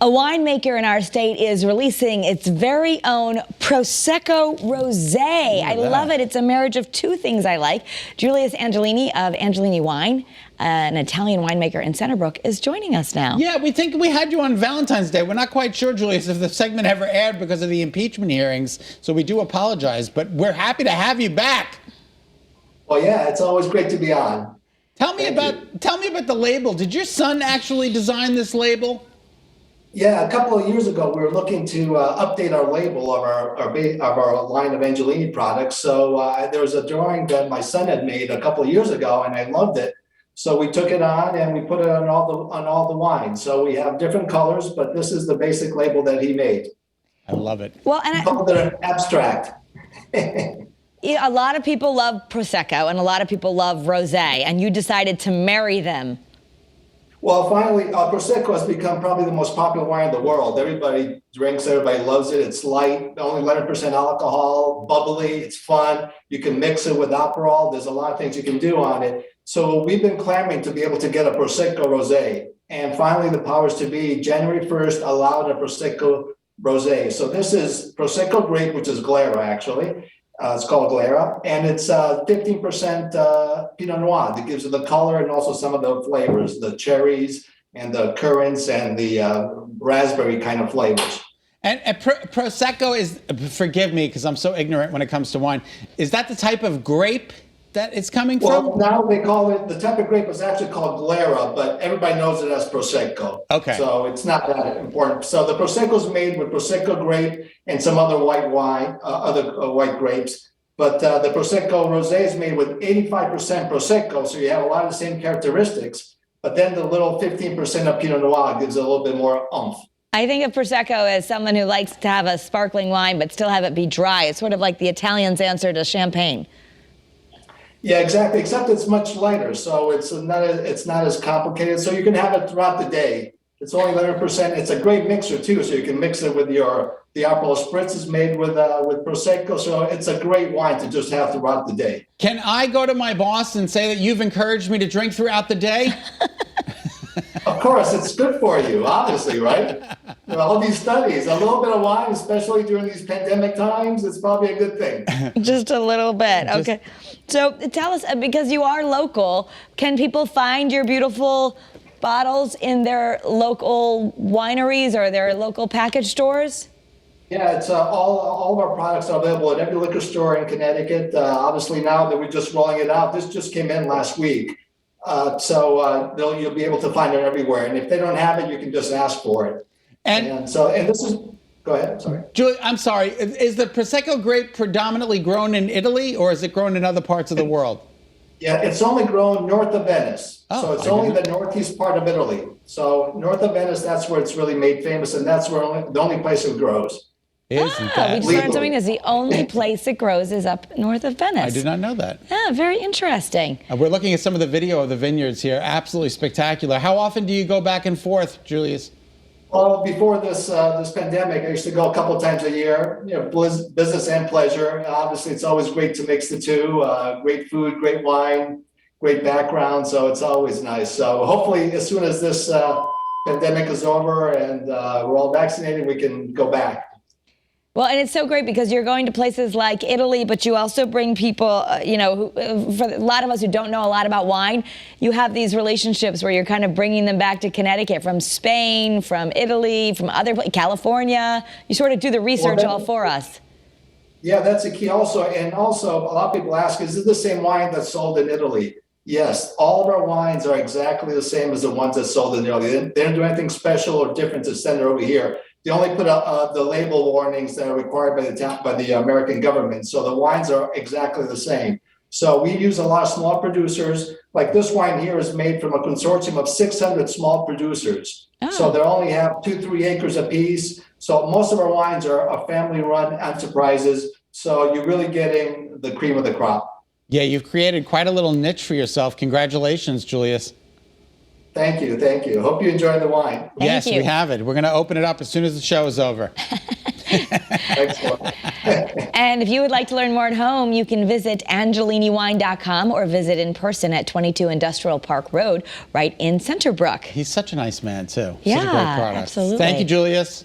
A winemaker in our state is releasing its very own Prosecco Rosé. I love it. It's a marriage of two things I like. Julius Angelini of Angelini Wine, an Italian winemaker in Centerbrook, is joining us now. Yeah, we think we had you on Valentine's Day. We're not quite sure, Julius, if the segment ever aired because of the impeachment hearings, so we do apologize, but we're happy to have you back. Well, yeah, it's always great to be on. Tell me about the label. Did your son actually design this label? Yeah, a couple of years ago, we were looking to update our label of our line of Angelini products. So there was a drawing that my son had made a couple of years ago, and I loved it. So we took it on and we put it on all the wines. So we have different colors, but this is the basic label that he made. I love it. Well, and called it abstract. A lot of people love Prosecco and a lot of people love Rosé, and you decided to marry them. Well, finally, Prosecco has become probably the most popular wine in the world. Everybody drinks, everybody loves it. It's light, only 11% alcohol, bubbly, it's fun. You can mix it with Aperol. There's a lot of things you can do on it. So we've been clamoring to be able to get a Prosecco Rosé. And finally, the powers to be, January 1st, allowed a Prosecco Rosé. So this is Prosecco Grape, which is Glera, actually. It's called Glera, and it's 15% Pinot Noir that gives it the color and also some of the flavors, the cherries and the currants and the raspberry kind of flavors. And Prosecco is, forgive me because I'm so ignorant when it comes to wine, is that the type of grape that it's coming from? Well, now they call it, the type of grape is actually called Glera, but everybody knows it as Prosecco. Okay. So it's not that important. So the Prosecco is made with Prosecco grape and some other white wine, other white grapes. But the Prosecco Rosé is made with 85% Prosecco, so you have a lot of the same characteristics. But then the little 15% of Pinot Noir gives it a little bit more oomph. I think of Prosecco as someone who likes to have a sparkling wine but still have it be dry. It's sort of like the Italians' answer to champagne. Yeah, exactly. Except it's much lighter, so it's not as complicated. So you can have it throughout the day. It's only 11%. It's a great mixer too, so you can mix it with the Aperol Spritz is made with Prosecco. So it's a great wine to just have throughout the day. Can I go to my boss and say that you've encouraged me to drink throughout the day? Of course, it's good for you, obviously, right? All these studies, a little bit of wine, especially during these pandemic times, it's probably a good thing. Just a little bit. Okay. So tell us, because you are local, can people find your beautiful bottles in their local wineries or their local package stores? Yeah, it's all of our products are available at every liquor store in Connecticut. Obviously, now that we're just rolling it out, this just came in last week. So you'll be able to find it everywhere. And if they don't have it, you can just ask for it. And this is, go ahead, sorry. Julie, I'm sorry. Is the Prosecco grape predominantly grown in Italy or is it grown in other parts of the world? Yeah, it's only grown north of Venice. Oh, so it's only the northeast part of Italy. So north of Venice, that's where it's really made famous. And that's where the only place it grows. We just learned something. Is the only place it grows is up north of Venice. I did not know that. Yeah, very interesting. We're looking at some of the video of the vineyards here. Absolutely spectacular. How often do you go back and forth, Julius? Well, before this pandemic, I used to go a couple times a year. Business and pleasure. Obviously, it's always great to mix the two. Great food, great wine, great background. So it's always nice. So hopefully, as soon as this pandemic is over and we're all vaccinated, we can go back. Well, and it's so great because you're going to places like Italy, but you also bring people, for a lot of us who don't know a lot about wine, you have these relationships where you're kind of bringing them back to Connecticut from Spain, from Italy, from other places, California. You sort of do the research all for us. Yeah, that's a key also. And also, a lot of people ask, is it the same wine that's sold in Italy? Yes, all of our wines are exactly the same as the ones that sold in Italy. They didn't do anything special or different to send it over here. They only put the label warnings that are required by the American government. So the wines are exactly the same. So we use a lot of small producers. Like this wine here is made from a consortium of 600 small producers. Oh. So they only have 2-3 acres apiece. So most of our wines are family-run enterprises. So you're really getting the cream of the crop. Yeah, you've created quite a little niche for yourself. Congratulations, Julius. Thank you. Thank you. Hope you enjoy the wine. Yes, we have it. We're going to open it up as soon as the show is over. Excellent. And if you would like to learn more at home, you can visit angeliniwine.com or visit in person at 22 Industrial Park Road, right in Centerbrook. He's such a nice man, too. Yeah, such a great product. absolutely. Thank you, Julius.